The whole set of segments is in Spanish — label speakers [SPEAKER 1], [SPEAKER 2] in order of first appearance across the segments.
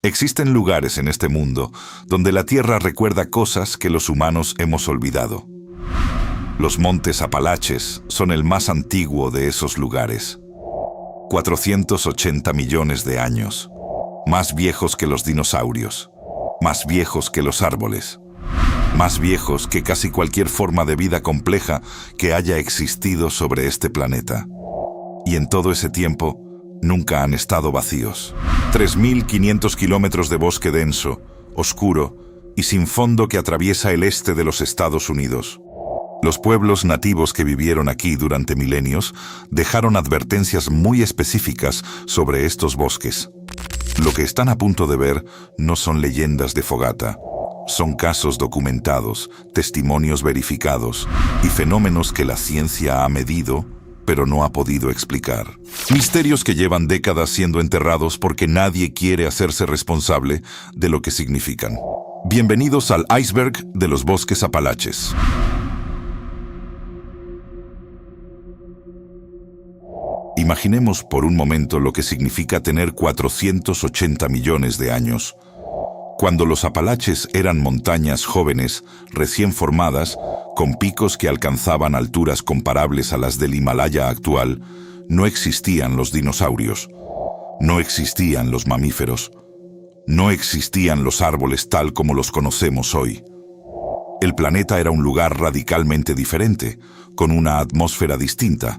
[SPEAKER 1] Existen lugares en este mundo donde la Tierra recuerda cosas que los humanos hemos olvidado. Los montes Apalaches son el más antiguo de esos lugares. 480 millones de años. Más viejos que los dinosaurios. Más viejos que los árboles. Más viejos que casi cualquier forma de vida compleja que haya existido sobre este planeta. Y en todo ese tiempo, nunca han estado vacíos. 3.500 kilómetros de bosque denso, oscuro y sin fondo que atraviesa el este de los Estados Unidos. Los pueblos nativos que vivieron aquí durante milenios dejaron advertencias muy específicas sobre estos bosques. Lo que están a punto de ver no son leyendas de fogata. Son casos documentados, testimonios verificados y fenómenos que la ciencia ha medido, pero no ha podido explicar. Misterios que llevan décadas siendo enterrados porque nadie quiere hacerse responsable de lo que significan. Bienvenidos al iceberg de los bosques Apalaches. Imaginemos por un momento lo que significa tener 480 millones de años. Cuando los Apalaches eran montañas jóvenes, recién formadas, con picos que alcanzaban alturas comparables a las del Himalaya actual, no existían los dinosaurios, no existían los mamíferos, no existían los árboles tal como los conocemos hoy. El planeta era un lugar radicalmente diferente, con una atmósfera distinta,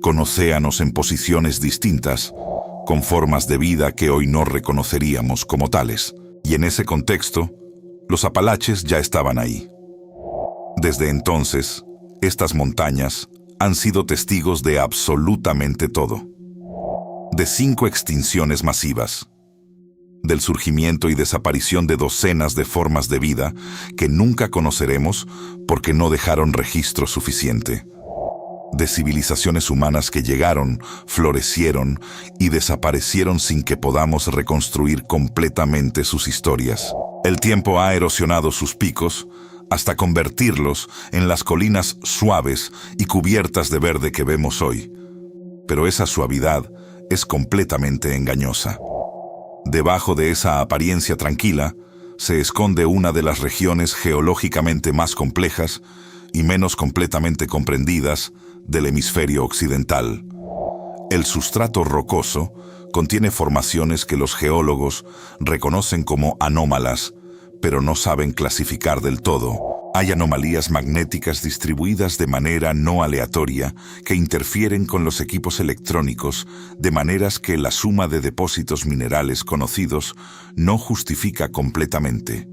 [SPEAKER 1] con océanos en posiciones distintas, con formas de vida que hoy no reconoceríamos como tales. Y en ese contexto, los Apalaches ya estaban ahí. Desde entonces, estas montañas han sido testigos de absolutamente todo. De 5 extinciones masivas, del surgimiento y desaparición de docenas de formas de vida que nunca conoceremos porque no dejaron registro suficiente. De civilizaciones humanas que llegaron, florecieron y desaparecieron sin que podamos reconstruir completamente sus historias. El tiempo ha erosionado sus picos hasta convertirlos en las colinas suaves y cubiertas de verde que vemos hoy. Pero esa suavidad es completamente engañosa. Debajo de esa apariencia tranquila se esconde una de las regiones geológicamente más complejas y menos completamente comprendidas del hemisferio occidental. El sustrato rocoso contiene formaciones que los geólogos reconocen como anómalas, pero no saben clasificar del todo. Hay anomalías magnéticas distribuidas de manera no aleatoria que interfieren con los equipos electrónicos de maneras que la suma de depósitos minerales conocidos no justifica completamente.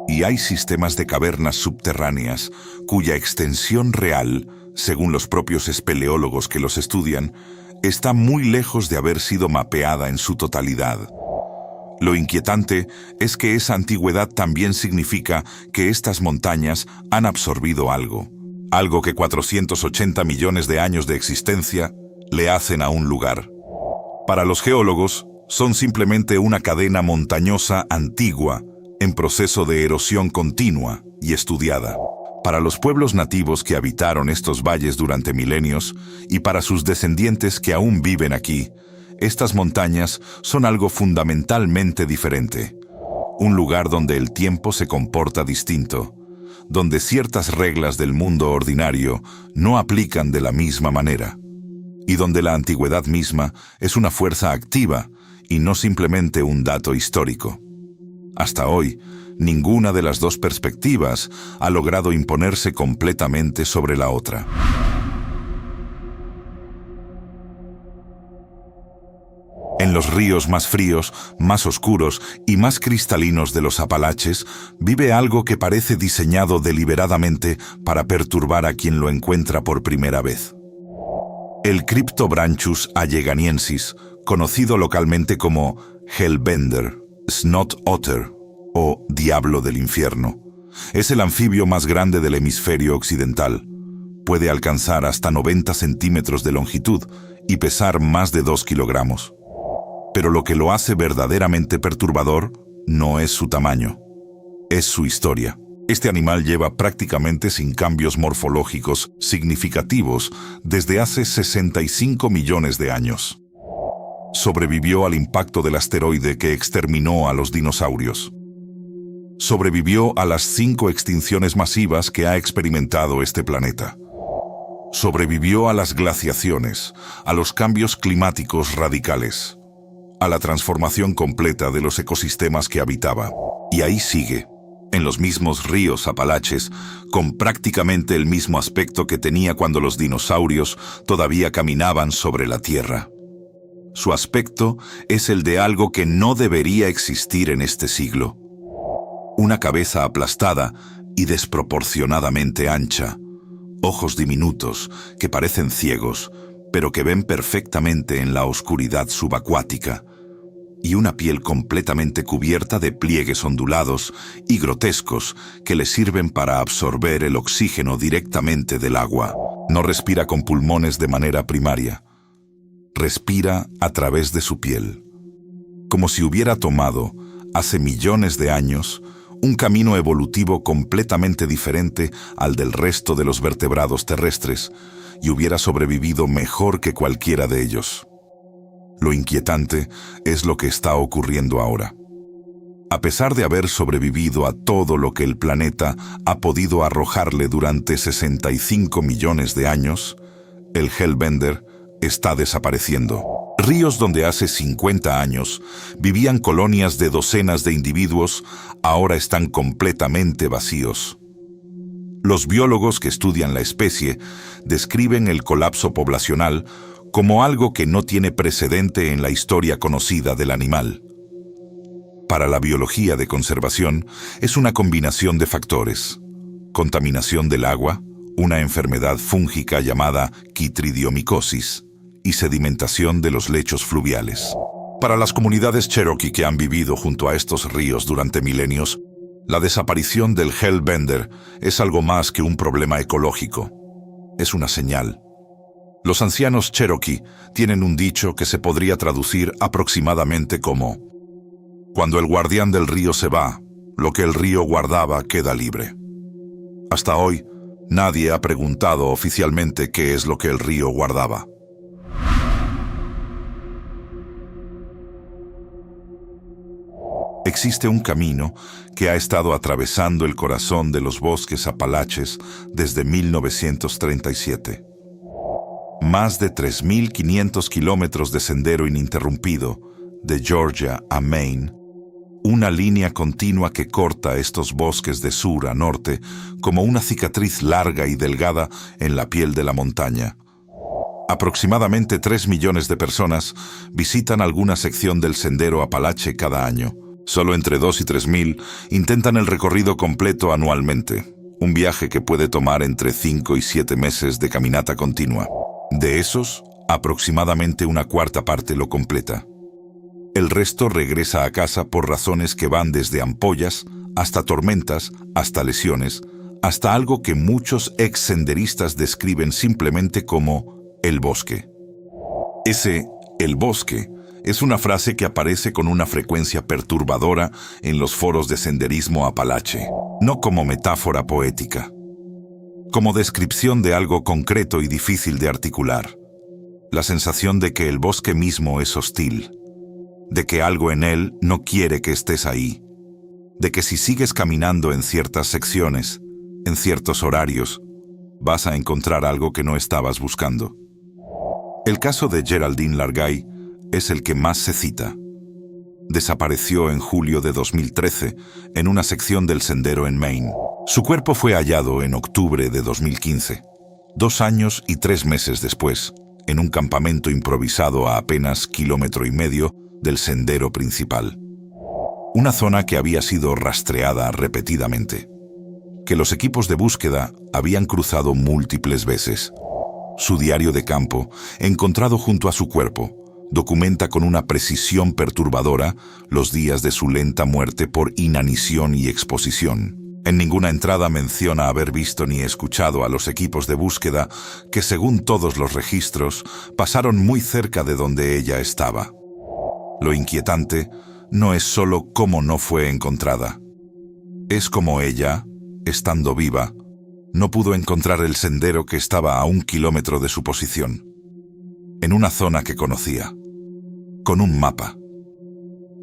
[SPEAKER 1] Y hay sistemas de cavernas subterráneas cuya extensión real, según los propios espeleólogos que los estudian, está muy lejos de haber sido mapeada en su totalidad. Lo inquietante es que esa antigüedad también significa que estas montañas han absorbido algo que 480 millones de años de existencia le hacen a un lugar. Para los geólogos, son simplemente una cadena montañosa antigua, en proceso de erosión continua y estudiada. Para los pueblos nativos que habitaron estos valles durante milenios y para sus descendientes que aún viven aquí, estas montañas son algo fundamentalmente diferente. Un lugar donde el tiempo se comporta distinto, donde ciertas reglas del mundo ordinario no aplican de la misma manera, y donde la antigüedad misma es una fuerza activa y no simplemente un dato histórico. Hasta hoy, ninguna de las dos perspectivas ha logrado imponerse completamente sobre la otra. En los ríos más fríos, más oscuros y más cristalinos de los Apalaches vive algo que parece diseñado deliberadamente para perturbar a quien lo encuentra por primera vez. El Cryptobranchus alleganiensis, conocido localmente como Hellbender, Snot Otter o Diablo del Infierno, es el anfibio más grande del hemisferio occidental. Puede alcanzar hasta 90 centímetros de longitud y pesar más de 2 kilogramos. Pero lo que lo hace verdaderamente perturbador no es su tamaño, es su historia. Este animal lleva prácticamente sin cambios morfológicos significativos desde hace 65 millones de años. Sobrevivió al impacto del asteroide que exterminó a los dinosaurios. Sobrevivió a las 5 extinciones masivas que ha experimentado este planeta. Sobrevivió a las glaciaciones, a los cambios climáticos radicales, a la transformación completa de los ecosistemas que habitaba. Y ahí sigue, en los mismos ríos Apalaches, con prácticamente el mismo aspecto que tenía cuando los dinosaurios todavía caminaban sobre la Tierra. Su aspecto es el de algo que no debería existir en este siglo. Una cabeza aplastada y desproporcionadamente ancha, ojos diminutos que parecen ciegos, pero que ven perfectamente en la oscuridad subacuática, y una piel completamente cubierta de pliegues ondulados y grotescos que le sirven para absorber el oxígeno directamente del agua. No respira con pulmones de manera primaria. Respira a través de su piel, como si hubiera tomado, hace millones de años, un camino evolutivo completamente diferente al del resto de los vertebrados terrestres y hubiera sobrevivido mejor que cualquiera de ellos. Lo inquietante es lo que está ocurriendo ahora. A pesar de haber sobrevivido a todo lo que el planeta ha podido arrojarle durante 65 millones de años, el Hellbender está desapareciendo. Ríos donde hace 50 años vivían colonias de docenas de individuos, ahora están completamente vacíos. Los biólogos que estudian la especie describen el colapso poblacional como algo que no tiene precedente en la historia conocida del animal. Para la biología de conservación es una combinación de factores: contaminación del agua, una enfermedad fúngica llamada quitridiomicosis, y sedimentación de los lechos fluviales. Para las comunidades Cherokee que han vivido junto a estos ríos durante milenios, la desaparición del Hellbender es algo más que un problema ecológico. Es una señal. Los ancianos Cherokee tienen un dicho que se podría traducir aproximadamente como: cuando el guardián del río se va, lo que el río guardaba queda libre. Hasta hoy, nadie ha preguntado oficialmente qué es lo que el río guardaba. Existe un camino que ha estado atravesando el corazón de los bosques Apalaches desde 1937. Más de 3.500 kilómetros de sendero ininterrumpido, de Georgia a Maine, una línea continua que corta estos bosques de sur a norte como una cicatriz larga y delgada en la piel de la montaña. Aproximadamente 3 millones de personas visitan alguna sección del sendero Apalache cada año. Solo entre 2 y 3.000 intentan el recorrido completo anualmente, un viaje que puede tomar entre 5 y 7 meses de caminata continua. De esos, aproximadamente una cuarta parte lo completa. El resto regresa a casa por razones que van desde ampollas, hasta tormentas, hasta lesiones, hasta algo que muchos ex-senderistas describen simplemente como el bosque. El bosque, es una frase que aparece con una frecuencia perturbadora en los foros de senderismo apalache, no como metáfora poética, como descripción de algo concreto y difícil de articular. La sensación de que el bosque mismo es hostil, de que algo en él no quiere que estés ahí, de que si sigues caminando en ciertas secciones, en ciertos horarios, vas a encontrar algo que no estabas buscando. El caso de Geraldine Largay es el que más se cita. Desapareció en julio de 2013 en una sección del sendero en Maine. Su cuerpo fue hallado en octubre de 2015, 2 años y 3 meses después, en un campamento improvisado a apenas 1,5 kilómetros del sendero principal. Una zona que había sido rastreada repetidamente, que los equipos de búsqueda habían cruzado múltiples veces. Su diario de campo, encontrado junto a su cuerpo, documenta con una precisión perturbadora los días de su lenta muerte por inanición y exposición. En ninguna entrada menciona haber visto ni escuchado a los equipos de búsqueda que, según todos los registros, pasaron muy cerca de donde ella estaba. Lo inquietante no es solo cómo no fue encontrada. Es como ella, estando viva, no pudo encontrar el sendero que estaba a 1 kilómetro de su posición, en una zona que conocía. con un mapa,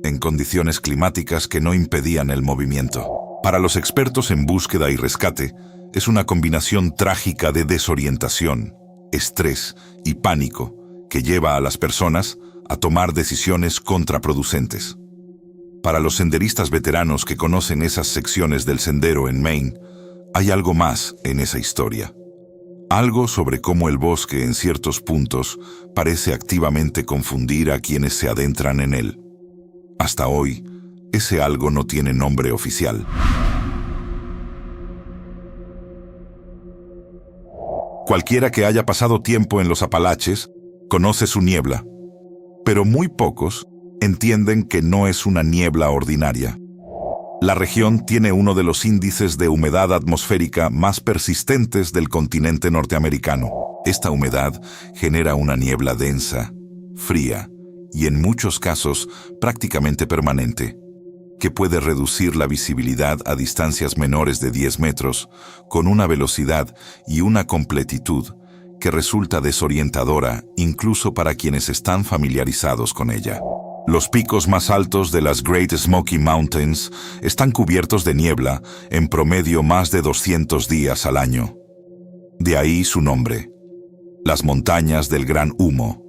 [SPEAKER 1] en condiciones climáticas que no impedían el movimiento. Para los expertos en búsqueda y rescate, es una combinación trágica de desorientación, estrés y pánico que lleva a las personas a tomar decisiones contraproducentes. Para los senderistas veteranos que conocen esas secciones del sendero en Maine, hay algo más en esa historia. Algo sobre cómo el bosque en ciertos puntos parece activamente confundir a quienes se adentran en él. Hasta hoy, ese algo no tiene nombre oficial. Cualquiera que haya pasado tiempo en los Apalaches conoce su niebla, pero muy pocos entienden que no es una niebla ordinaria. La región tiene uno de los índices de humedad atmosférica más persistentes del continente norteamericano. Esta humedad genera una niebla densa, fría y en muchos casos prácticamente permanente, que puede reducir la visibilidad a distancias menores de 10 metros con una velocidad y una completitud que resulta desorientadora incluso para quienes están familiarizados con ella. Los picos más altos de las Great Smoky Mountains están cubiertos de niebla en promedio más de 200 días al año. De ahí su nombre, las montañas del Gran Humo.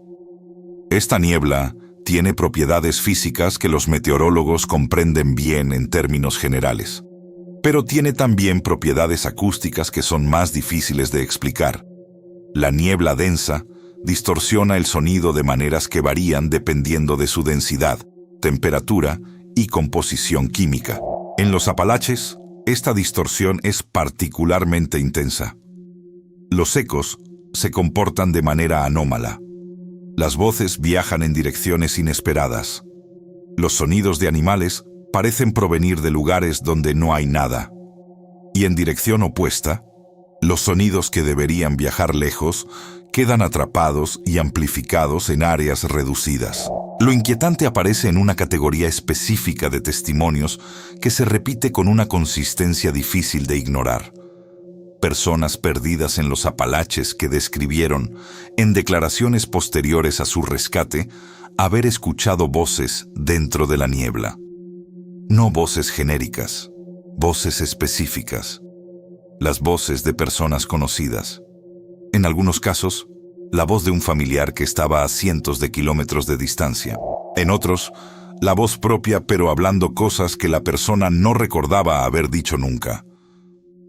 [SPEAKER 1] Esta niebla tiene propiedades físicas que los meteorólogos comprenden bien en términos generales, pero tiene también propiedades acústicas que son más difíciles de explicar. La niebla densa distorsiona el sonido de maneras que varían dependiendo de su densidad, temperatura y composición química. En los Apalaches, esta distorsión es particularmente intensa. Los ecos se comportan de manera anómala. Las voces viajan en direcciones inesperadas. Los sonidos de animales parecen provenir de lugares donde no hay nada. Y en dirección opuesta, los sonidos que deberían viajar lejos quedan atrapados y amplificados en áreas reducidas. Lo inquietante aparece en una categoría específica de testimonios que se repite con una consistencia difícil de ignorar. Personas perdidas en los Apalaches que describieron, en declaraciones posteriores a su rescate, haber escuchado voces dentro de la niebla. No voces genéricas, voces específicas. Las voces de personas conocidas. En algunos casos, la voz de un familiar que estaba a cientos de kilómetros de distancia. En otros, la voz propia pero hablando cosas que la persona no recordaba haber dicho nunca.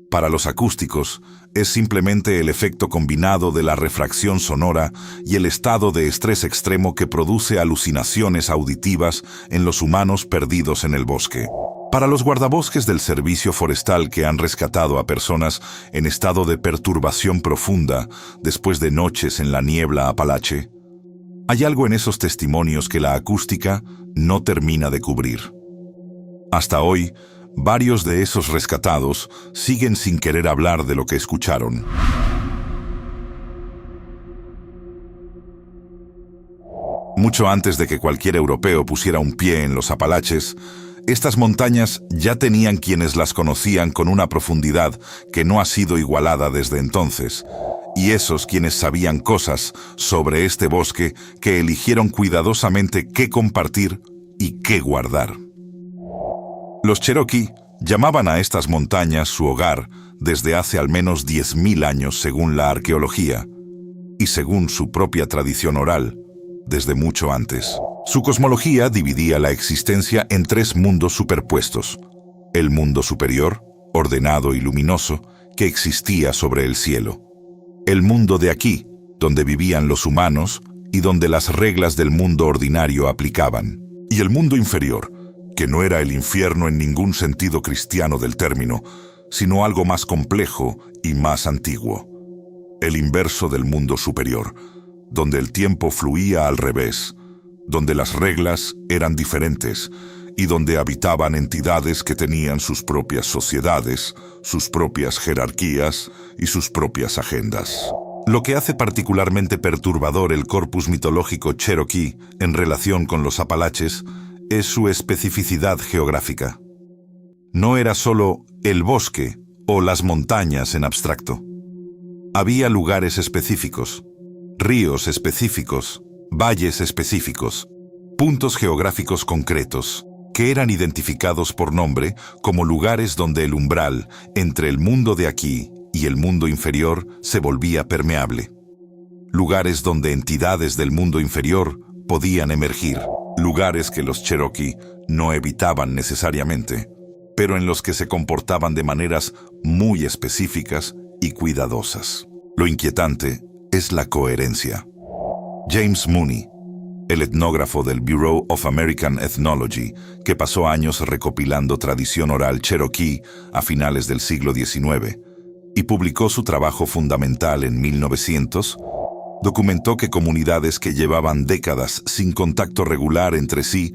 [SPEAKER 1] Para los acústicos, es simplemente el efecto combinado de la refracción sonora y el estado de estrés extremo que produce alucinaciones auditivas en los humanos perdidos en el bosque. Para los guardabosques del servicio forestal que han rescatado a personas en estado de perturbación profunda después de noches en la niebla apalache, hay algo en esos testimonios que la acústica no termina de cubrir. Hasta hoy, varios de esos rescatados siguen sin querer hablar de lo que escucharon. Mucho antes de que cualquier europeo pusiera un pie en los Apalaches, estas montañas ya tenían quienes las conocían con una profundidad que no ha sido igualada desde entonces, y esos quienes sabían cosas sobre este bosque que eligieron cuidadosamente qué compartir y qué guardar. Los Cherokee llamaban a estas montañas su hogar desde hace al menos 10.000 años según la arqueología, y según su propia tradición oral, desde mucho antes. Su cosmología dividía la existencia en 3 mundos superpuestos. El mundo superior, ordenado y luminoso, que existía sobre el cielo. El mundo de aquí, donde vivían los humanos y donde las reglas del mundo ordinario aplicaban. Y el mundo inferior, que no era el infierno en ningún sentido cristiano del término, sino algo más complejo y más antiguo. El inverso del mundo superior, donde el tiempo fluía al revés, donde las reglas eran diferentes y donde habitaban entidades que tenían sus propias sociedades, sus propias jerarquías y sus propias agendas. Lo que hace particularmente perturbador el corpus mitológico Cherokee en relación con los Apalaches es su especificidad geográfica. No era solo el bosque o las montañas en abstracto. Había lugares específicos, ríos específicos, valles específicos, Puntos geográficos concretos, que eran identificados por nombre como lugares donde el umbral entre el mundo de aquí y el mundo inferior se volvía permeable. Lugares donde entidades del mundo inferior podían emergir. Lugares que los Cherokee no evitaban necesariamente, pero en los que se comportaban de maneras muy específicas y cuidadosas. Lo inquietante es la coherencia. James Mooney, el etnógrafo del Bureau of American Ethnology, que pasó años recopilando tradición oral cherokee a finales del siglo XIX, y publicó su trabajo fundamental en 1900, documentó que comunidades que llevaban décadas sin contacto regular entre sí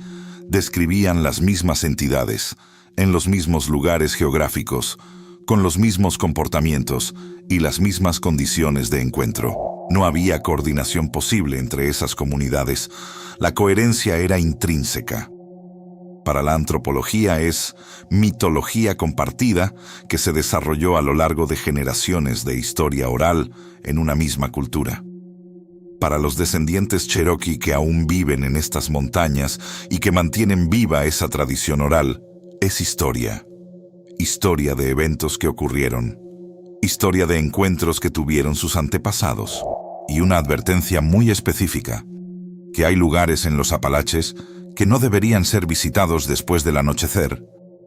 [SPEAKER 1] describían las mismas entidades, en los mismos lugares geográficos, con los mismos comportamientos y las mismas condiciones de encuentro. No había coordinación posible entre esas comunidades. La coherencia era intrínseca. Para la antropología es mitología compartida que se desarrolló a lo largo de generaciones de historia oral en una misma cultura. Para los descendientes Cherokee que aún viven en estas montañas y que mantienen viva esa tradición oral, es historia. Historia de eventos que ocurrieron. Historia de encuentros que tuvieron sus antepasados. Y una advertencia muy específica, que hay lugares en los Apalaches que no deberían ser visitados después del anochecer,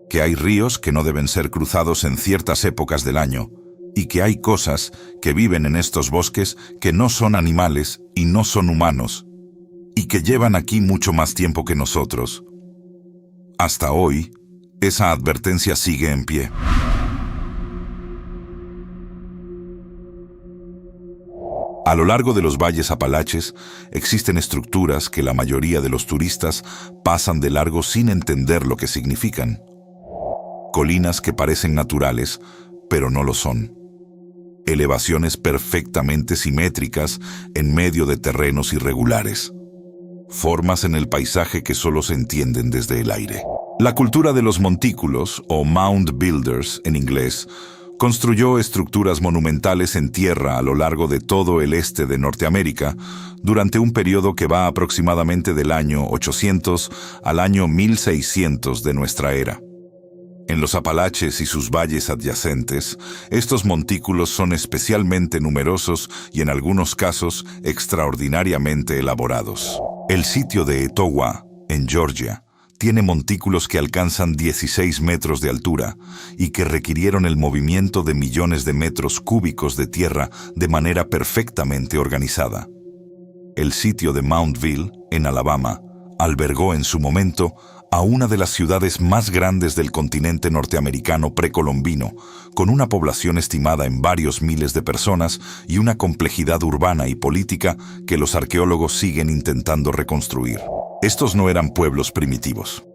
[SPEAKER 1] que hay ríos que no deben ser cruzados en ciertas épocas del año, y que hay cosas que viven en estos bosques que no son animales y no son humanos, y que llevan aquí mucho más tiempo que nosotros. Hasta hoy, esa advertencia sigue en pie. A lo largo de los valles Apalaches existen estructuras que la mayoría de los turistas pasan de largo sin entender lo que significan. Colinas que parecen naturales, pero no lo son. Elevaciones perfectamente simétricas en medio de terrenos irregulares. Formas en el paisaje que solo se entienden desde el aire. La cultura de los montículos, o mound builders en inglés, construyó estructuras monumentales en tierra a lo largo de todo el este de Norteamérica durante un periodo que va aproximadamente del año 800 al año 1600 de nuestra era. En los Apalaches y sus valles adyacentes, estos montículos son especialmente numerosos y en algunos casos extraordinariamente elaborados. El sitio de Etowah, en Georgia, tiene montículos que alcanzan 16 metros de altura y que requirieron el movimiento de millones de metros cúbicos de tierra de manera perfectamente organizada. El sitio de Mountville, en Alabama, albergó en su momento a una de las ciudades más grandes del continente norteamericano precolombino, con una población estimada en varios miles de personas y una complejidad urbana y política que los arqueólogos siguen intentando reconstruir. Estos no eran pueblos primitivos.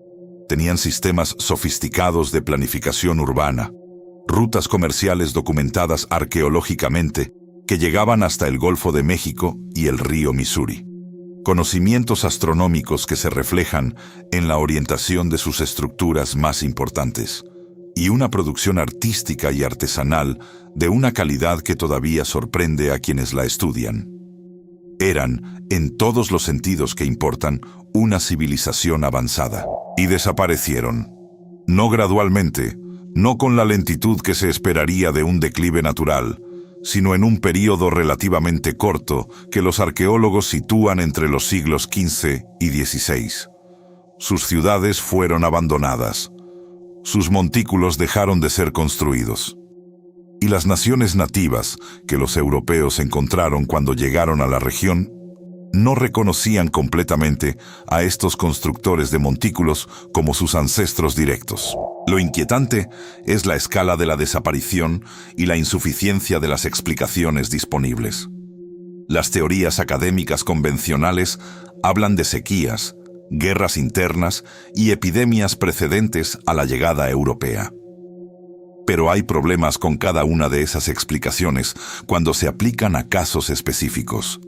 [SPEAKER 1] Tenían sistemas sofisticados de planificación urbana, rutas comerciales documentadas arqueológicamente que llegaban hasta el Golfo de México y el río Missouri. Conocimientos astronómicos que se reflejan en la orientación de sus estructuras más importantes, y una producción artística y artesanal de una calidad que todavía sorprende a quienes la estudian. Eran, en todos los sentidos que importan, una civilización avanzada, y desaparecieron. No gradualmente, no con la lentitud que se esperaría de un declive natural, sino en un período relativamente corto que los arqueólogos sitúan entre los siglos XV y XVI. Sus ciudades fueron abandonadas. Sus montículos dejaron de ser construidos. Y las naciones nativas que los europeos encontraron cuando llegaron a la región no reconocían completamente a estos constructores de montículos como sus ancestros directos. Lo inquietante es la escala de la desaparición y la insuficiencia de las explicaciones disponibles. Las teorías académicas convencionales hablan de sequías, guerras internas y epidemias precedentes a la llegada europea. Pero hay problemas con cada una de esas explicaciones cuando se aplican a casos específicos.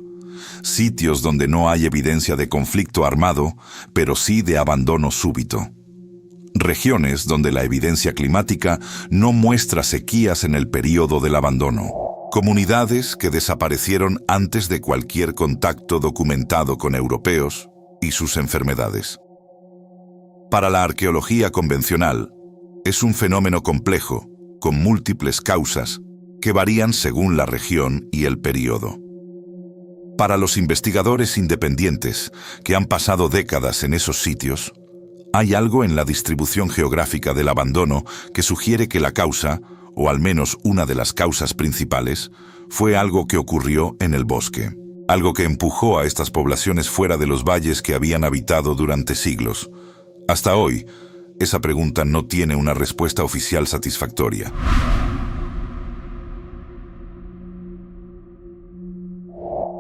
[SPEAKER 1] Sitios donde no hay evidencia de conflicto armado, pero sí de abandono súbito. Regiones donde la evidencia climática no muestra sequías en el período del abandono. Comunidades que desaparecieron antes de cualquier contacto documentado con europeos. y sus enfermedades. Para la arqueología convencional, es un fenómeno complejo, con múltiples causas, que varían según la región y el período. Para los investigadores independientes que han pasado décadas en esos sitios, hay algo en la distribución geográfica del abandono que sugiere que la causa, o al menos una de las causas principales, fue algo que ocurrió en el bosque. Algo que empujó a estas poblaciones fuera de los valles que habían habitado durante siglos. Hasta hoy, esa pregunta no tiene una respuesta oficial satisfactoria.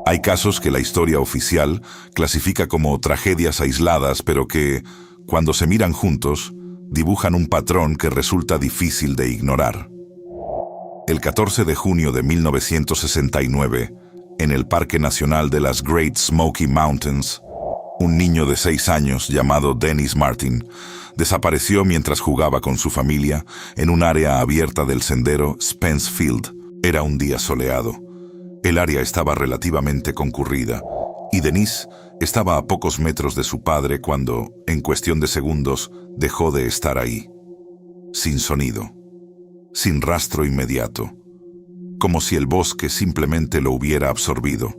[SPEAKER 1] Hay casos que la historia oficial clasifica como tragedias aisladas, pero que, cuando se miran juntos, dibujan un patrón que resulta difícil de ignorar. El 14 de junio de 1969, en el Parque Nacional de las Great Smoky Mountains, un niño de 6 años llamado Dennis Martin desapareció mientras jugaba con su familia en un área abierta del sendero Spence Field. Era un día soleado. El área estaba relativamente concurrida y Dennis estaba a pocos metros de su padre cuando, en cuestión de segundos, dejó de estar ahí. Sin sonido, sin rastro inmediato, como si el bosque simplemente lo hubiera absorbido.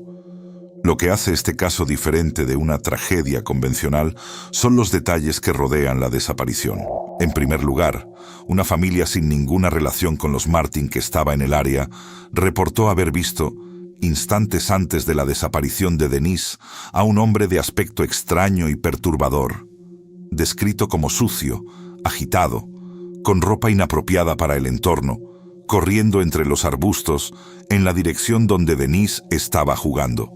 [SPEAKER 1] Lo que hace este caso diferente de una tragedia convencional son los detalles que rodean la desaparición. En primer lugar, una familia sin ninguna relación con los Martin que estaba en el área reportó haber visto, instantes antes de la desaparición de Dennis, a un hombre de aspecto extraño y perturbador, descrito como sucio, agitado, con ropa inapropiada para el entorno, corriendo entre los arbustos en la dirección donde Dennis estaba jugando.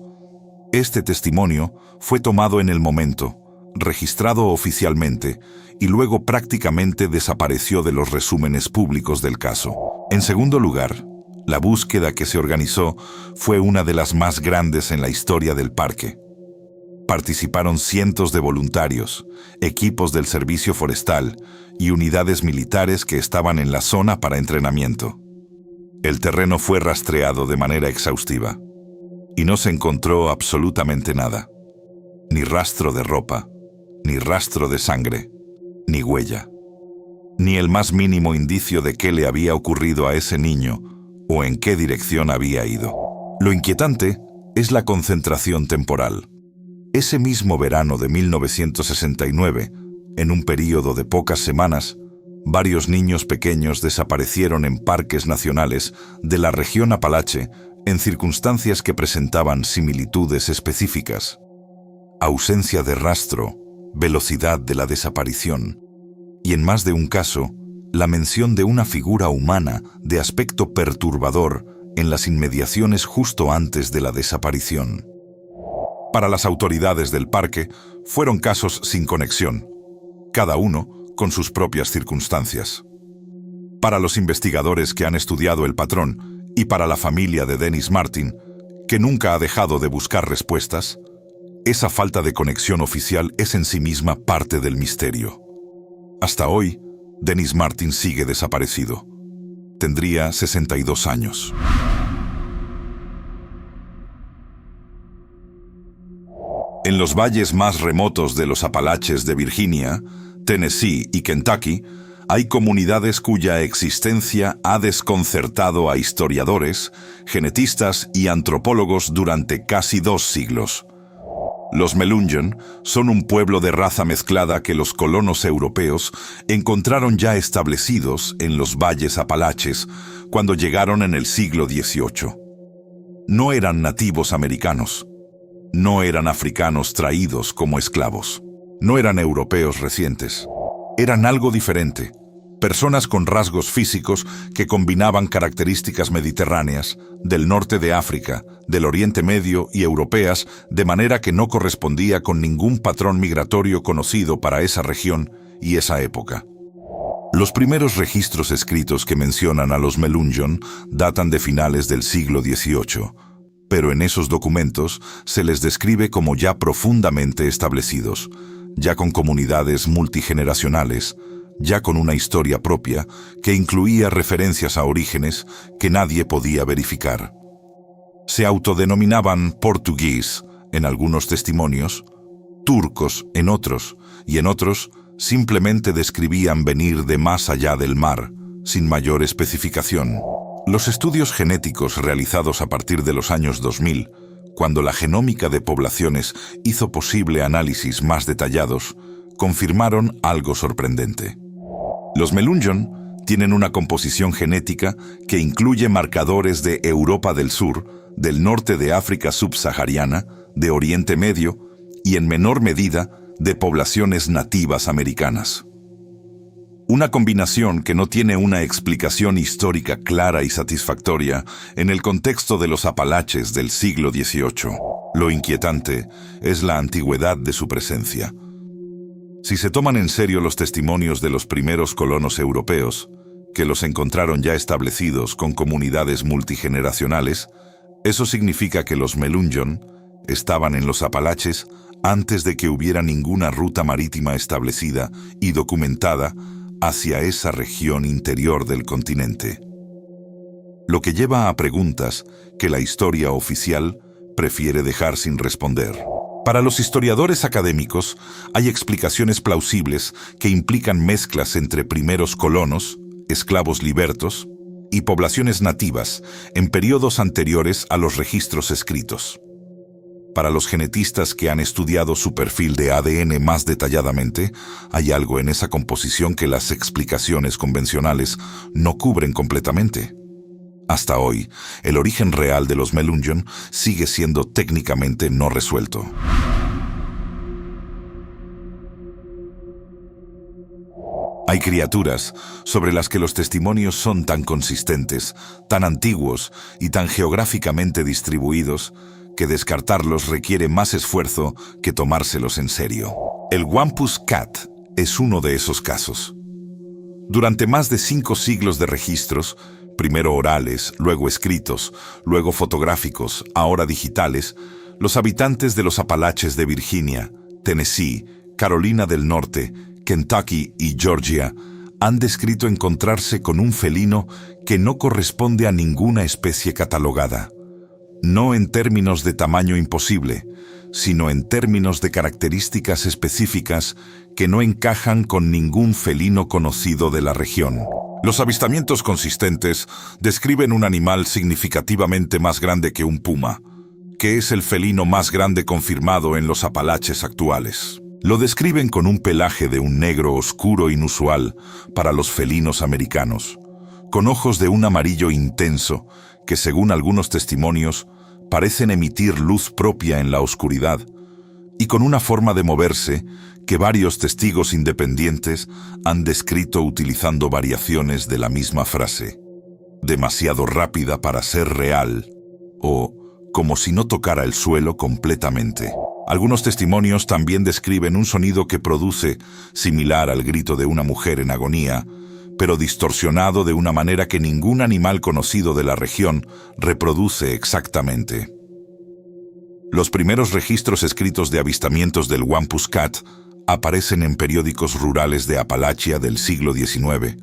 [SPEAKER 1] Este testimonio fue tomado en el momento, registrado oficialmente, y luego prácticamente desapareció de los resúmenes públicos del caso. En segundo lugar, la búsqueda que se organizó fue una de las más grandes en la historia del parque. Participaron cientos de voluntarios, equipos del servicio forestal y unidades militares que estaban en la zona para entrenamiento. El terreno fue rastreado de manera exhaustiva y no se encontró absolutamente nada. Ni rastro de ropa, ni rastro de sangre, ni huella. Ni el más mínimo indicio de qué le había ocurrido a ese niño o en qué dirección había ido. Lo inquietante es la concentración temporal. Ese mismo verano de 1969, en un período de pocas semanas, varios niños pequeños desaparecieron en parques nacionales de la región Apalache en circunstancias que presentaban similitudes específicas. Ausencia de rastro, velocidad de la desaparición, y en más de un caso, la mención de una figura humana de aspecto perturbador en las inmediaciones justo antes de la desaparición. Para las autoridades del parque, fueron casos sin conexión, cada uno con sus propias circunstancias. Para los investigadores que han estudiado el patrón y para la familia de Dennis Martin, que nunca ha dejado de buscar respuestas, esa falta de conexión oficial es en sí misma parte del misterio. Hasta hoy, Dennis Martin sigue desaparecido. Tendría 62 años. En los valles más remotos de los Apalaches de Virginia, Tennessee y Kentucky, hay comunidades cuya existencia ha desconcertado a historiadores, genetistas y antropólogos durante casi 2 siglos. Los Melungeon son un pueblo de raza mezclada que los colonos europeos encontraron ya establecidos en los valles Apalaches cuando llegaron en el siglo XVIII. No eran nativos americanos. No eran africanos traídos como esclavos. No eran europeos recientes. Eran algo diferente. Personas con rasgos físicos que combinaban características mediterráneas, del norte de África, del Oriente Medio y europeas, de manera que no correspondía con ningún patrón migratorio conocido para esa región y esa época. Los primeros registros escritos que mencionan a los Melungeon datan de finales del siglo XVIII, pero en esos documentos se les describe como ya profundamente establecidos, ya con comunidades multigeneracionales, ya con una historia propia que incluía referencias a orígenes que nadie podía verificar. Se autodenominaban portugués en algunos testimonios, turcos en otros, y en otros simplemente describían venir de más allá del mar, sin mayor especificación. Los estudios genéticos realizados a partir de los años 2000, cuando la genómica de poblaciones hizo posible análisis más detallados, confirmaron algo sorprendente. Los Melungeon tienen una composición genética que incluye marcadores de Europa del Sur, del norte de África subsahariana, de Oriente Medio y, en menor medida, de poblaciones nativas americanas. Una combinación que no tiene una explicación histórica clara y satisfactoria en el contexto de los Apalaches del siglo XVIII. Lo inquietante es la antigüedad de su presencia. Si se toman en serio los testimonios de los primeros colonos europeos, que los encontraron ya establecidos con comunidades multigeneracionales, eso significa que los Melungeon estaban en los Apalaches antes de que hubiera ninguna ruta marítima establecida y documentada hacia esa región interior del continente. Lo que lleva a preguntas que la historia oficial prefiere dejar sin responder. Para los historiadores académicos, hay explicaciones plausibles que implican mezclas entre primeros colonos, esclavos libertos, y poblaciones nativas en periodos anteriores a los registros escritos. Para los genetistas que han estudiado su perfil de ADN más detalladamente, hay algo en esa composición que las explicaciones convencionales no cubren completamente. Hasta hoy, el origen real de los Melungeon sigue siendo técnicamente no resuelto. Hay criaturas sobre las que los testimonios son tan consistentes, tan antiguos y tan geográficamente distribuidos que descartarlos requiere más esfuerzo que tomárselos en serio. El Wampus Cat es uno de esos casos. Durante más de 5 siglos de registros, primero orales, luego escritos, luego fotográficos, ahora digitales, los habitantes de los Apalaches de Virginia, Tennessee, Carolina del Norte, Kentucky y Georgia han descrito encontrarse con un felino que no corresponde a ninguna especie catalogada. No en términos de tamaño imposible, sino en términos de características específicas que no encajan con ningún felino conocido de la región. Los avistamientos consistentes describen un animal significativamente más grande que un puma, que es el felino más grande confirmado en los Apalaches actuales. Lo describen con un pelaje de un negro oscuro inusual para los felinos americanos, con ojos de un amarillo intenso que, según algunos testimonios, parecen emitir luz propia en la oscuridad, y con una forma de moverse que varios testigos independientes han descrito utilizando variaciones de la misma frase: demasiado rápida para ser real, o como si no tocara el suelo completamente. Algunos testimonios también describen un sonido que produce similar al grito de una mujer en agonía, pero distorsionado de una manera que ningún animal conocido de la región reproduce exactamente. Los primeros registros escritos de avistamientos del Wampus Cat aparecen en periódicos rurales de Apalachia del siglo XIX,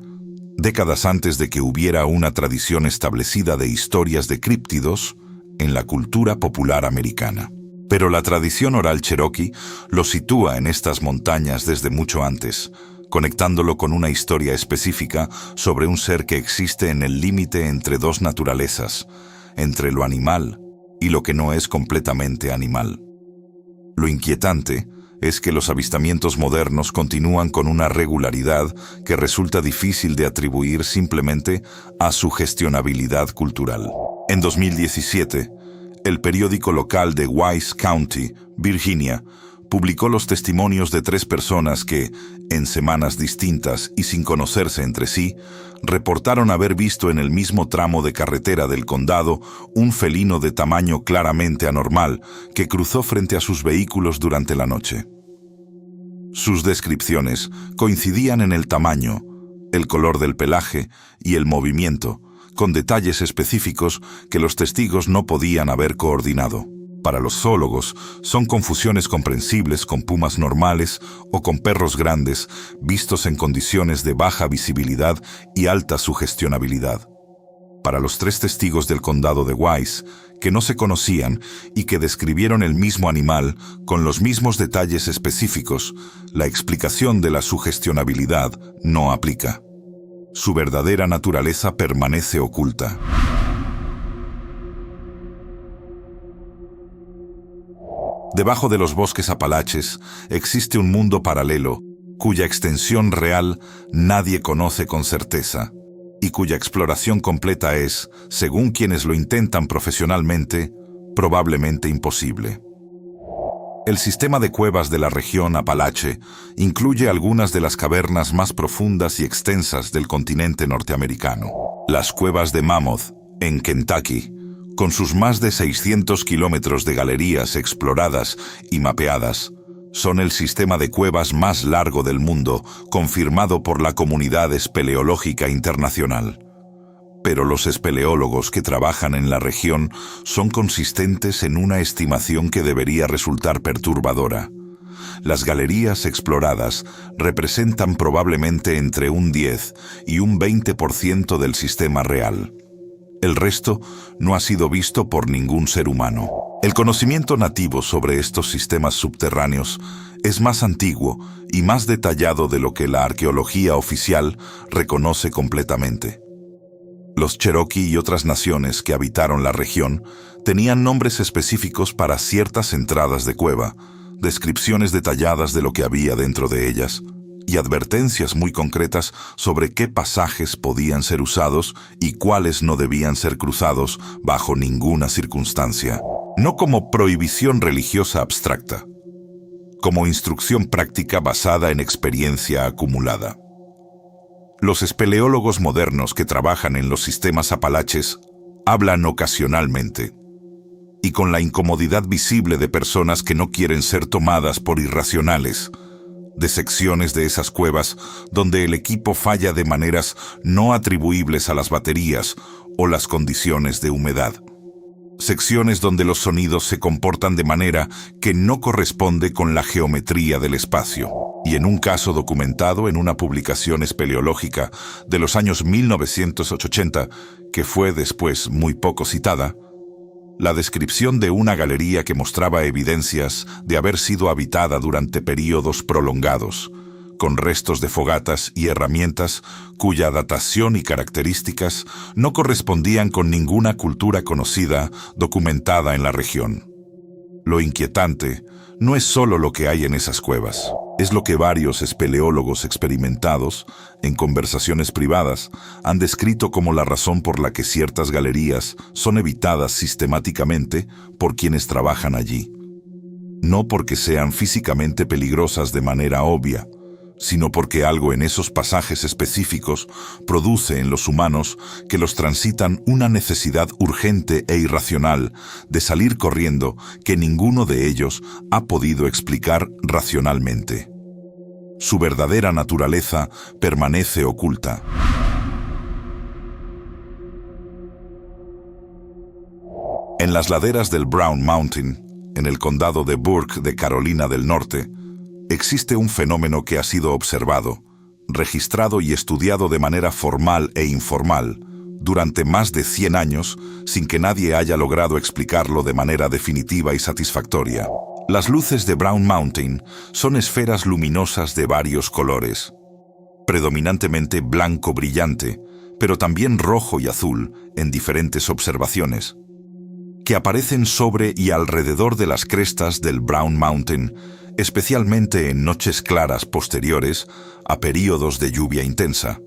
[SPEAKER 1] décadas antes de que hubiera una tradición establecida de historias de críptidos en la cultura popular americana. Pero la tradición oral cherokee lo sitúa en estas montañas desde mucho antes, conectándolo con una historia específica sobre un ser que existe en el límite entre dos naturalezas, entre lo animal y lo que no es completamente animal. Lo inquietante es que los avistamientos modernos continúan con una regularidad que resulta difícil de atribuir simplemente a su gestionabilidad cultural. En 2017, el periódico local de Wise County, Virginia, publicó los testimonios de 3 personas que, en semanas distintas y sin conocerse entre sí, reportaron haber visto en el mismo tramo de carretera del condado un felino de tamaño claramente anormal que cruzó frente a sus vehículos durante la noche. Sus descripciones coincidían en el tamaño, el color del pelaje y el movimiento, con detalles específicos que los testigos no podían haber coordinado. Para los zoólogos, son confusiones comprensibles con pumas normales o con perros grandes vistos en condiciones de baja visibilidad y alta sugestionabilidad. Para los 3 testigos del condado de Wise, que no se conocían y que describieron el mismo animal con los mismos detalles específicos, la explicación de la sugestionabilidad no aplica. Su verdadera naturaleza permanece oculta. Debajo de los bosques apalaches existe un mundo paralelo, cuya extensión real nadie conoce con certeza, y cuya exploración completa es, según quienes lo intentan profesionalmente, probablemente imposible. El sistema de cuevas de la región Apalache incluye algunas de las cavernas más profundas y extensas del continente norteamericano. Las cuevas de Mammoth, en Kentucky, con sus más de 600 kilómetros de galerías exploradas y mapeadas, son el sistema de cuevas más largo del mundo, confirmado por la comunidad espeleológica internacional. Pero los espeleólogos que trabajan en la región son consistentes en una estimación que debería resultar perturbadora. Las galerías exploradas representan probablemente entre un 10 y un 20% del sistema real. El resto no ha sido visto por ningún ser humano. El conocimiento nativo sobre estos sistemas subterráneos es más antiguo y más detallado de lo que la arqueología oficial reconoce completamente. Los Cherokee y otras naciones que habitaron la región tenían nombres específicos para ciertas entradas de cueva, descripciones detalladas de lo que había dentro de ellas, y advertencias muy concretas sobre qué pasajes podían ser usados y cuáles no debían ser cruzados bajo ninguna circunstancia. No como prohibición religiosa abstracta, como instrucción práctica basada en experiencia acumulada. Los espeleólogos modernos que trabajan en los sistemas apalaches hablan ocasionalmente, y con la incomodidad visible de personas que no quieren ser tomadas por irracionales, de secciones de esas cuevas donde el equipo falla de maneras no atribuibles a las baterías o las condiciones de humedad. Secciones donde los sonidos se comportan de manera que no corresponde con la geometría del espacio. Y en un caso documentado en una publicación espeleológica de los años 1980, que fue después muy poco citada, la descripción de una galería que mostraba evidencias de haber sido habitada durante períodos prolongados, con restos de fogatas y herramientas cuya datación y características no correspondían con ninguna cultura conocida documentada en la región. Lo inquietante no es solo lo que hay en esas cuevas, es lo que varios espeleólogos experimentados, en conversaciones privadas, han descrito como la razón por la que ciertas galerías son evitadas sistemáticamente por quienes trabajan allí. No porque sean físicamente peligrosas de manera obvia, sino porque algo en esos pasajes específicos produce en los humanos que los transitan una necesidad urgente e irracional de salir corriendo que ninguno de ellos ha podido explicar racionalmente. Su verdadera naturaleza permanece oculta. En las laderas del Brown Mountain, en el condado de Burke de Carolina del Norte, existe un fenómeno que ha sido observado, registrado y estudiado de manera formal e informal durante más de 100 años sin que nadie haya logrado explicarlo de manera definitiva y satisfactoria. Las luces de Brown Mountain son esferas luminosas de varios colores, predominantemente blanco brillante, pero también rojo y azul en diferentes observaciones, que aparecen sobre y alrededor de las crestas del Brown Mountain, especialmente en noches claras posteriores a períodos de lluvia intensa.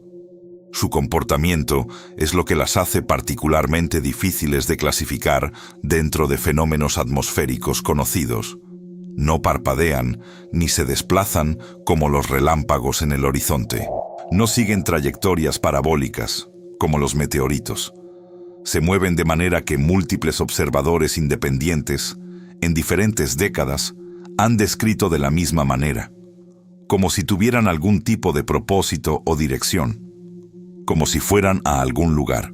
[SPEAKER 1] Su comportamiento es lo que las hace particularmente difíciles de clasificar dentro de fenómenos atmosféricos conocidos. No parpadean ni se desplazan como los relámpagos en el horizonte. No siguen trayectorias parabólicas, como los meteoritos. Se mueven de manera que múltiples observadores independientes, en diferentes décadas, han descrito de la misma manera, como si tuvieran algún tipo de propósito o dirección, como si fueran a algún lugar.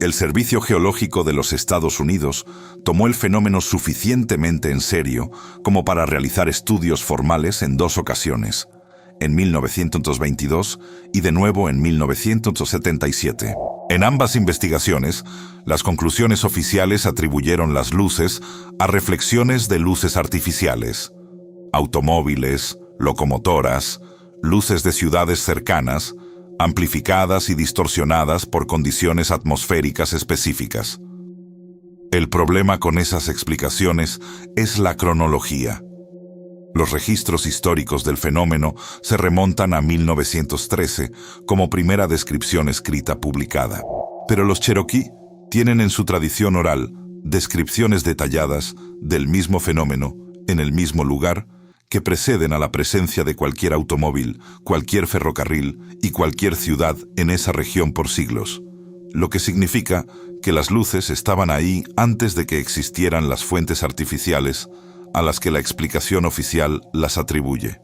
[SPEAKER 1] El Servicio Geológico de los Estados Unidos tomó el fenómeno suficientemente en serio como para realizar estudios formales en 2 ocasiones, en 1922 y de nuevo en 1977. En ambas investigaciones, las conclusiones oficiales atribuyeron las luces a reflexiones de luces artificiales, automóviles, locomotoras, luces de ciudades cercanas, amplificadas y distorsionadas por condiciones atmosféricas específicas. El problema con esas explicaciones es la cronología. Los registros históricos del fenómeno se remontan a 1913 como primera descripción escrita publicada. Pero los Cherokee tienen en su tradición oral descripciones detalladas del mismo fenómeno en el mismo lugar que preceden a la presencia de cualquier automóvil, cualquier ferrocarril y cualquier ciudad en esa región por siglos, lo que significa que las luces estaban ahí antes de que existieran las fuentes artificiales a las que la explicación oficial las atribuye.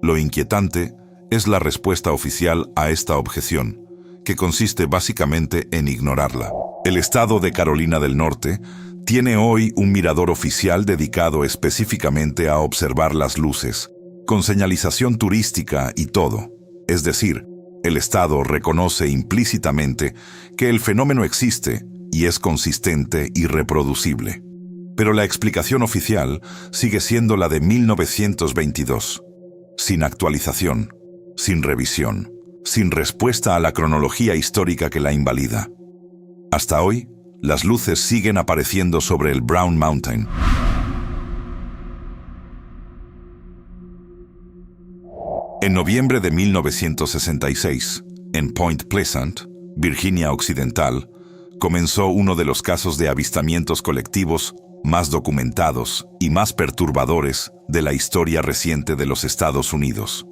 [SPEAKER 1] Lo inquietante es la respuesta oficial a esta objeción, que consiste básicamente en ignorarla. El estado de Carolina del Norte tiene hoy un mirador oficial dedicado específicamente a observar las luces, con señalización turística y todo. Es decir, el estado reconoce implícitamente que el fenómeno existe y es consistente y reproducible. Pero la explicación oficial sigue siendo la de 1922, sin actualización, sin revisión, sin respuesta a la cronología histórica que la invalida. Hasta hoy, las luces siguen apareciendo sobre el Brown Mountain. En noviembre de 1966, en Point Pleasant, Virginia Occidental, comenzó uno de los casos de avistamientos colectivos más documentados y más perturbadores de la historia reciente de los Estados Unidos.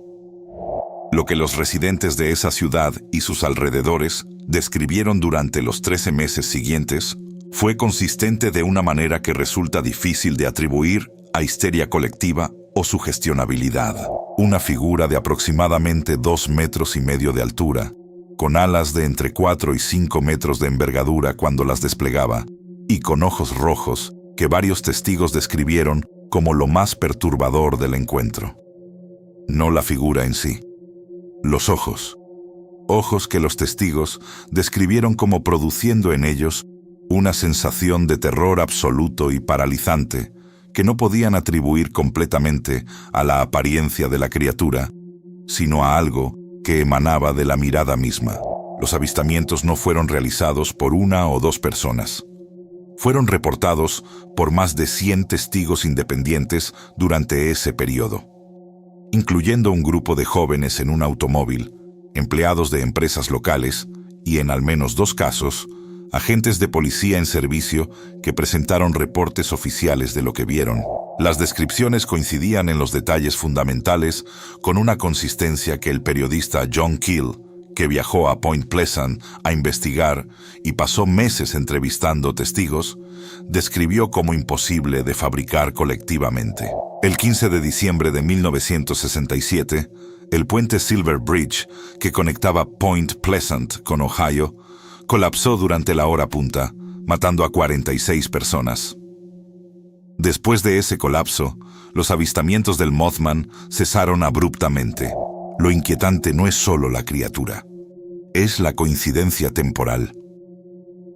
[SPEAKER 1] Lo que los residentes de esa ciudad y sus alrededores describieron durante los 13 meses siguientes fue consistente de una manera que resulta difícil de atribuir a histeria colectiva o sugestionabilidad. Una figura de aproximadamente 2,5 metros de altura, con alas de entre 4 y 5 metros de envergadura cuando las desplegaba, y con ojos rojos, que varios testigos describieron como lo más perturbador del encuentro. No la figura en sí. Los ojos. Ojos que los testigos describieron como produciendo en ellos una sensación de terror absoluto y paralizante que no podían atribuir completamente a la apariencia de la criatura, sino a algo que emanaba de la mirada misma. Los avistamientos no fueron realizados por 1 o 2 personas. Fueron reportados por más de 100 testigos independientes durante ese periodo, incluyendo un grupo de jóvenes en un automóvil, empleados de empresas locales y, en al menos 2 casos, agentes de policía en servicio que presentaron reportes oficiales de lo que vieron. Las descripciones coincidían en los detalles fundamentales con una consistencia que el periodista John Keel, que viajó a Point Pleasant a investigar y pasó meses entrevistando testigos, describió como imposible de fabricar colectivamente. El 15 de diciembre de 1967, el puente Silver Bridge, que conectaba Point Pleasant con Ohio, colapsó durante la hora punta, matando a 46 personas. Después de ese colapso, los avistamientos del Mothman cesaron abruptamente. Lo inquietante no es solo la criatura, es la coincidencia temporal.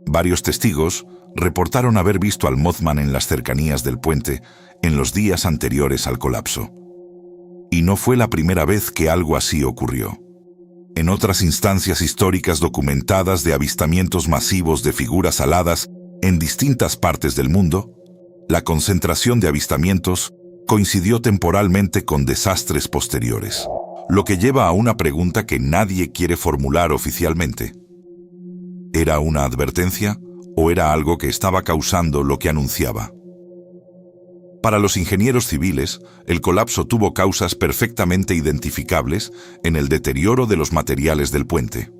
[SPEAKER 1] Varios testigos reportaron haber visto al Mothman en las cercanías del puente en los días anteriores al colapso. Y no fue la primera vez que algo así ocurrió. En otras instancias históricas documentadas de avistamientos masivos de figuras aladas en distintas partes del mundo, la concentración de avistamientos coincidió temporalmente con desastres posteriores, lo que lleva a una pregunta que nadie quiere formular oficialmente. ¿Era una advertencia o era algo que estaba causando lo que anunciaba? Para los ingenieros civiles, el colapso tuvo causas perfectamente identificables en el deterioro de los materiales del puente.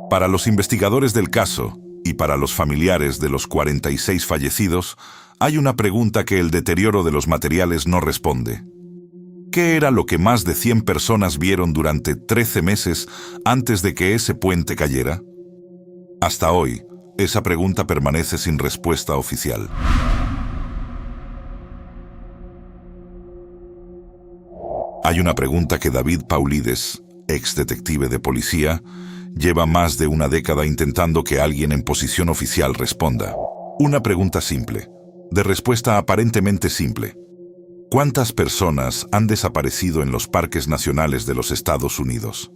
[SPEAKER 1] Para los investigadores del caso y para los familiares de los 46 fallecidos, hay una pregunta que el deterioro de los materiales no responde. ¿Qué era lo que más de 100 personas vieron durante 13 meses antes de que ese puente cayera? Hasta hoy, esa pregunta permanece sin respuesta oficial. Hay una pregunta que David Paulides, ex detective de policía, lleva más de una década intentando que alguien en posición oficial responda. Una pregunta simple, de respuesta aparentemente simple. ¿Cuántas personas han desaparecido en los parques nacionales de los Estados Unidos?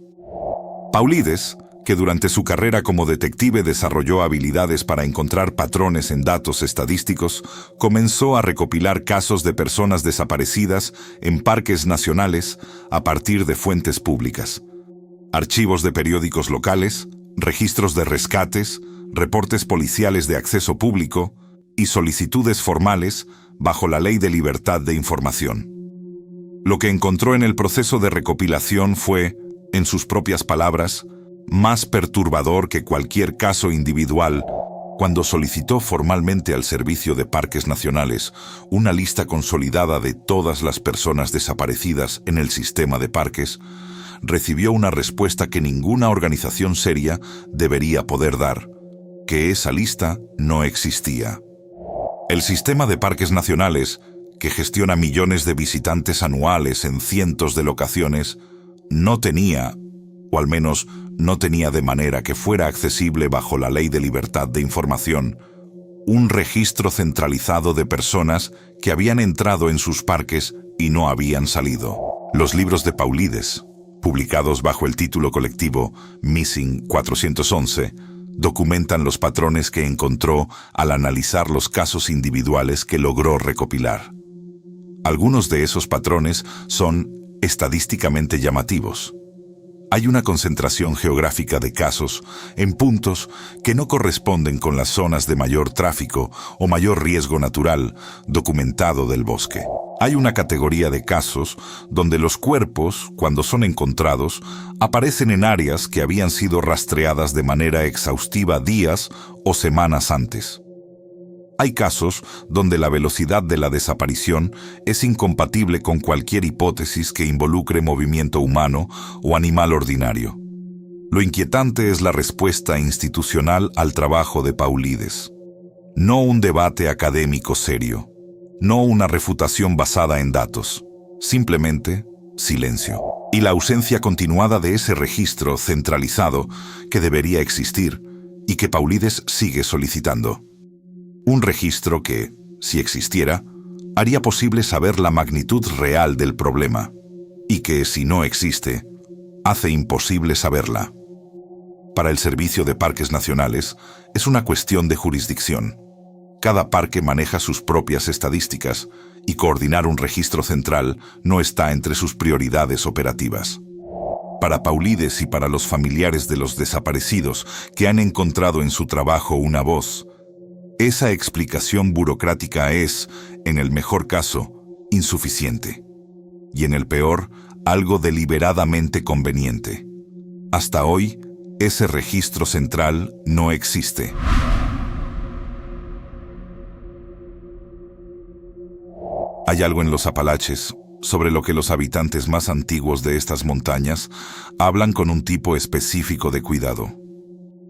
[SPEAKER 1] Paulides, que durante su carrera como detective desarrolló habilidades para encontrar patrones en datos estadísticos, comenzó a recopilar casos de personas desaparecidas en parques nacionales a partir de fuentes públicas. Archivos de periódicos locales, registros de rescates, reportes policiales de acceso público y solicitudes formales bajo la Ley de Libertad de Información. Lo que encontró en el proceso de recopilación fue, en sus propias palabras, más perturbador que cualquier caso individual cuando solicitó formalmente al Servicio de Parques Nacionales una lista consolidada de todas las personas desaparecidas en el sistema de parques. Recibió una respuesta que ninguna organización seria debería poder dar, que esa lista no existía. El sistema de parques nacionales, que gestiona millones de visitantes anuales en cientos de locaciones, no tenía, o al menos no tenía de manera que fuera accesible bajo la Ley de Libertad de Información, un registro centralizado de personas que habían entrado en sus parques y no habían salido. Los libros de Paulides, publicados bajo el título colectivo Missing 411, documentan los patrones que encontró al analizar los casos individuales que logró recopilar. Algunos de esos patrones son estadísticamente llamativos. Hay una concentración geográfica de casos en puntos que no corresponden con las zonas de mayor tráfico o mayor riesgo natural documentado del bosque. Hay una categoría de casos donde los cuerpos, cuando son encontrados, aparecen en áreas que habían sido rastreadas de manera exhaustiva días o semanas antes. Hay casos donde la velocidad de la desaparición es incompatible con cualquier hipótesis que involucre movimiento humano o animal ordinario. Lo inquietante es la respuesta institucional al trabajo de Paulides. No un debate académico serio, no una refutación basada en datos, simplemente silencio. Y la ausencia continuada de ese registro centralizado que debería existir y que Paulides sigue solicitando. Un registro que, si existiera, haría posible saber la magnitud real del problema, y que, si no existe, hace imposible saberla. Para el Servicio de Parques Nacionales, es una cuestión de jurisdicción. Cada parque maneja sus propias estadísticas, y coordinar un registro central no está entre sus prioridades operativas. Para Paulides y para los familiares de los desaparecidos que han encontrado en su trabajo una voz, esa explicación burocrática es, en el mejor caso, insuficiente. Y en el peor, algo deliberadamente conveniente. Hasta hoy, ese registro central no existe. Hay algo en los Apalaches sobre lo que los habitantes más antiguos de estas montañas hablan con un tipo específico de cuidado.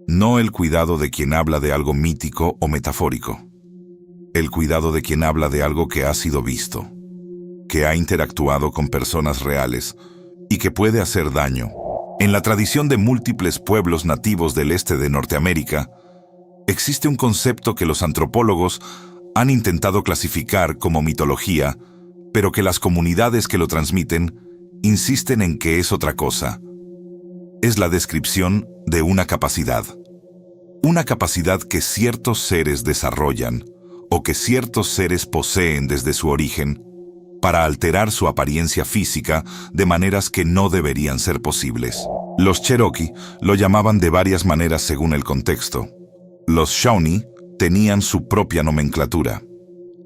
[SPEAKER 1] No el cuidado de quien habla de algo mítico o metafórico. El cuidado de quien habla de algo que ha sido visto, que ha interactuado con personas reales y que puede hacer daño. En la tradición de múltiples pueblos nativos del este de Norteamérica, existe un concepto que los antropólogos han intentado clasificar como mitología, pero que las comunidades que lo transmiten insisten en que es otra cosa. Es la descripción de una capacidad. Una capacidad que ciertos seres desarrollan o que ciertos seres poseen desde su origen para alterar su apariencia física de maneras que no deberían ser posibles. Los Cherokee lo llamaban de varias maneras según el contexto. Los Shawnee tenían su propia nomenclatura.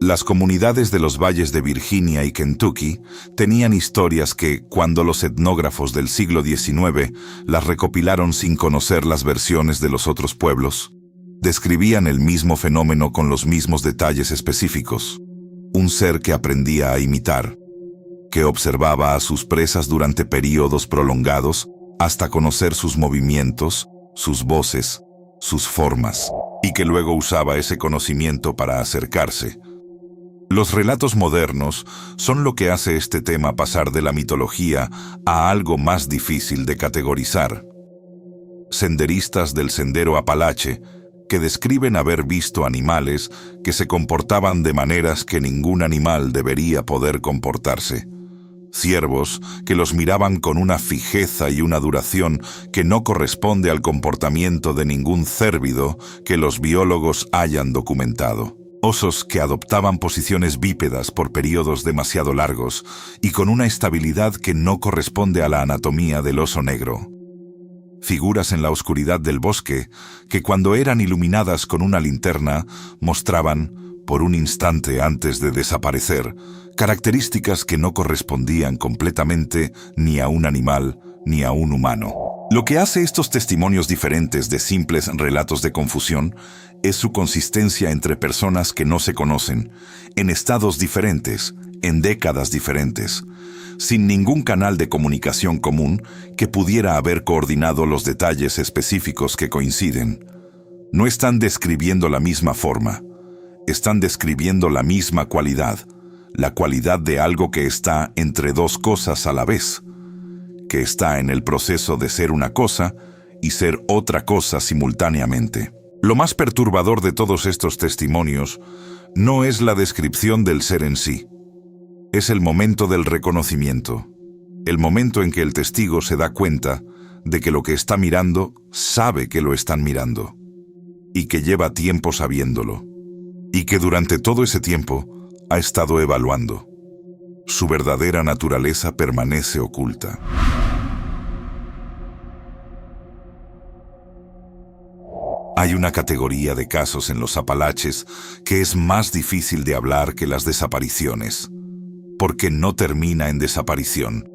[SPEAKER 1] Las comunidades de los valles de Virginia y Kentucky tenían historias que, cuando los etnógrafos del siglo XIX las recopilaron sin conocer las versiones de los otros pueblos, describían el mismo fenómeno con los mismos detalles específicos. Un ser que aprendía a imitar, que observaba a sus presas durante períodos prolongados hasta conocer sus movimientos, sus voces, sus formas, y que luego usaba ese conocimiento para acercarse. Los relatos modernos son lo que hace este tema pasar de la mitología a algo más difícil de categorizar. senderistas del sendero Apalache, que describen haber visto animales que se comportaban de maneras que ningún animal debería poder comportarse. Ciervos que los miraban con una fijeza y una duración que no corresponde al comportamiento de ningún cérvido que los biólogos hayan documentado. Osos que adoptaban posiciones bípedas por periodos demasiado largos y con una estabilidad que no corresponde a la anatomía del oso negro. Figuras en la oscuridad del bosque que cuando eran iluminadas con una linterna mostraban, por un instante antes de desaparecer, características que no correspondían completamente ni a un animal ni a un humano. Lo que hace estos testimonios diferentes de simples relatos de confusión es su consistencia entre personas que no se conocen, en estados diferentes, en décadas diferentes, sin ningún canal de comunicación común que pudiera haber coordinado los detalles específicos que coinciden. No están describiendo la misma forma, están describiendo la misma cualidad, la cualidad de algo que está entre dos cosas a la vez, que está en el proceso de ser una cosa y ser otra cosa simultáneamente. Lo más perturbador de todos estos testimonios no es la descripción del ser en sí, es el momento del reconocimiento, el momento en que el testigo se da cuenta de que lo que está mirando sabe que lo están mirando, y que lleva tiempo sabiéndolo, y que durante todo ese tiempo ha estado evaluando. Su verdadera naturaleza permanece oculta. Hay una categoría de casos en los Apalaches que es más difícil de hablar que las desapariciones, porque no termina en desaparición,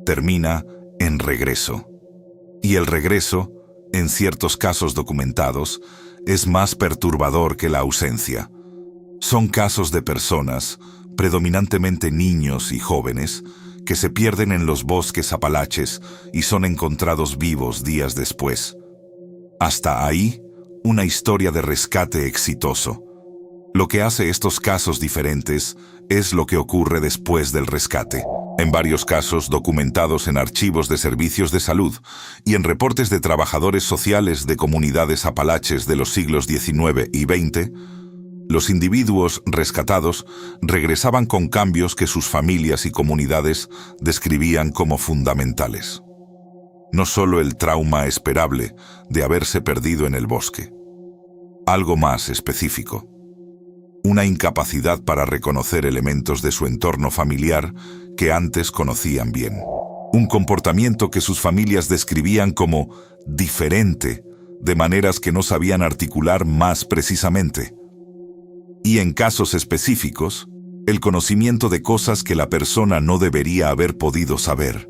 [SPEAKER 1] termina en regreso. Y el regreso, en ciertos casos documentados, es más perturbador que la ausencia. Son casos de personas, predominantemente niños y jóvenes, que se pierden en los bosques apalaches y son encontrados vivos días después. Hasta ahí, una historia de rescate exitoso. Lo que hace estos casos diferentes es lo que ocurre después del rescate. En varios casos documentados en archivos de servicios de salud y en reportes de trabajadores sociales de comunidades apalaches de los siglos XIX y XX, los individuos rescatados regresaban con cambios que sus familias y comunidades describían como fundamentales. No solo el trauma esperable de haberse perdido en el bosque. Algo más específico. Una incapacidad para reconocer elementos de su entorno familiar que antes conocían bien. Un comportamiento que sus familias describían como diferente, de maneras que no sabían articular más precisamente. Y en casos específicos, el conocimiento de cosas que la persona no debería haber podido saber.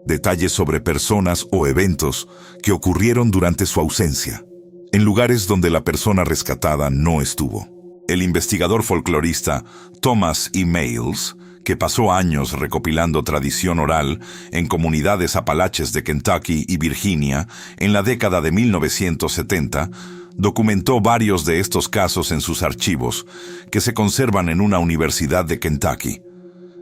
[SPEAKER 1] Detalles sobre personas o eventos que ocurrieron durante su ausencia, en lugares donde la persona rescatada no estuvo. El investigador folclorista Thomas E. Males, que pasó años recopilando tradición oral en comunidades apalaches de Kentucky y Virginia en la década de 1970, documentó varios de estos casos en sus archivos, que se conservan en una universidad de Kentucky.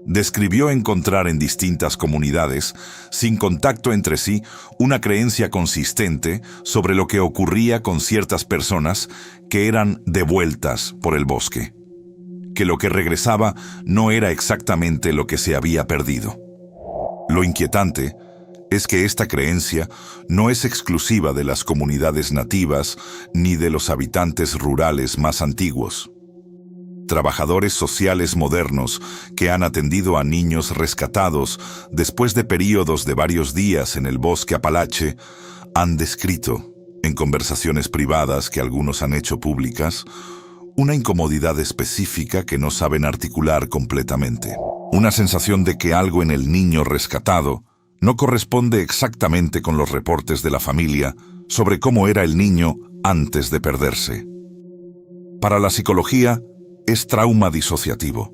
[SPEAKER 1] Describió encontrar en distintas comunidades, sin contacto entre sí, una creencia consistente sobre lo que ocurría con ciertas personas que eran devueltas por el bosque, que lo que regresaba no era exactamente lo que se había perdido. Lo inquietante es que esta creencia no es exclusiva de las comunidades nativas ni de los habitantes rurales más antiguos. Trabajadores sociales modernos que han atendido a niños rescatados después de períodos de varios días en el bosque apalache han descrito, en conversaciones privadas que algunos han hecho públicas, una incomodidad específica que no saben articular completamente. Una sensación de que algo en el niño rescatado no corresponde exactamente con los reportes de la familia sobre cómo era el niño antes de perderse. Para la psicología, es trauma disociativo,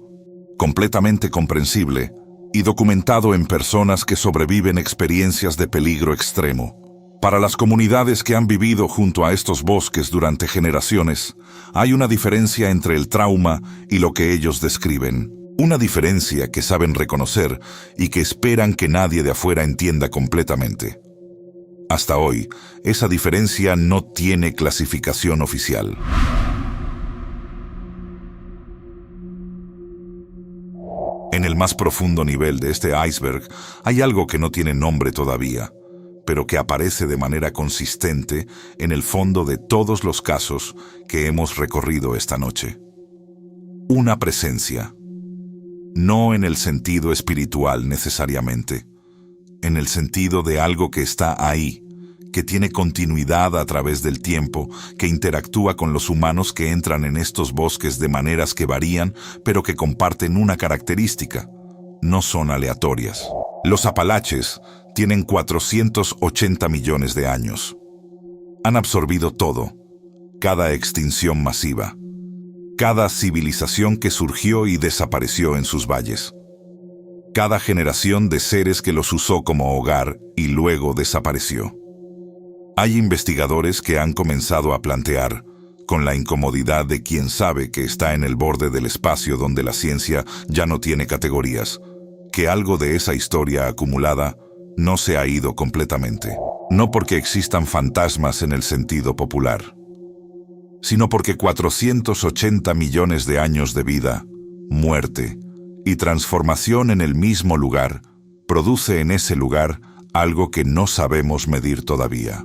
[SPEAKER 1] completamente comprensible y documentado en personas que sobreviven experiencias de peligro extremo. Para las comunidades que han vivido junto a estos bosques durante generaciones, hay una diferencia entre el trauma y lo que ellos describen. Una diferencia que saben reconocer y que esperan que nadie de afuera entienda completamente. Hasta hoy, esa diferencia no tiene clasificación oficial. En el más profundo nivel de este iceberg hay algo que no tiene nombre todavía, pero que aparece de manera consistente en el fondo de todos los casos que hemos recorrido esta noche. Una presencia. No en el sentido espiritual necesariamente, en el sentido de algo que está ahí, que tiene continuidad a través del tiempo, que interactúa con los humanos que entran en estos bosques de maneras que varían, pero que comparten una característica: no son aleatorias. Los Apalaches tienen 480 millones de años. Han absorbido todo, cada extinción masiva, cada civilización que surgió y desapareció en sus valles, cada generación de seres que los usó como hogar y luego desapareció. Hay investigadores que han comenzado a plantear, con la incomodidad de quien sabe que está en el borde del espacio donde la ciencia ya no tiene categorías, que algo de esa historia acumulada no se ha ido completamente. No porque existan fantasmas en el sentido popular, sino porque 480 millones de años de vida, muerte y transformación en el mismo lugar produce en ese lugar algo que no sabemos medir todavía.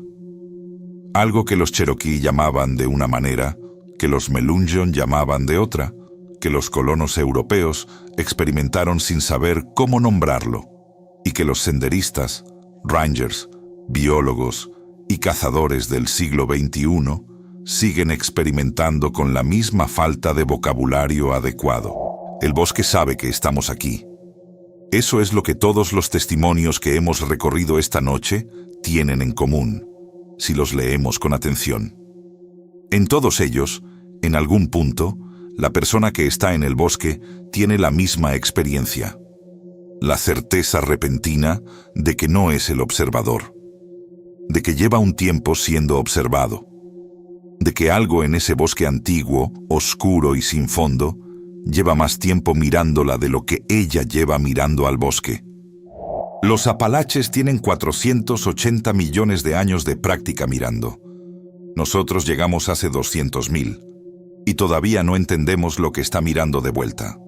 [SPEAKER 1] Algo que los Cherokee llamaban de una manera, que los Melungeon llamaban de otra, que los colonos europeos experimentaron sin saber cómo nombrarlo, y que los senderistas, rangers, biólogos y cazadores del siglo XXI siguen experimentando con la misma falta de vocabulario adecuado. El bosque sabe que estamos aquí. Eso es lo que todos los testimonios que hemos recorrido esta noche tienen en común, si los leemos con atención. En todos ellos, en algún punto, la persona que está en el bosque tiene la misma experiencia: la certeza repentina de que no es el observador, de que lleva un tiempo siendo observado, de que algo en ese bosque antiguo, oscuro y sin fondo, lleva más tiempo mirándola de lo que ella lleva mirando al bosque. Los Apalaches tienen 480 millones de años de práctica mirando. Nosotros llegamos hace 200.000 y todavía no entendemos lo que está mirando de vuelta.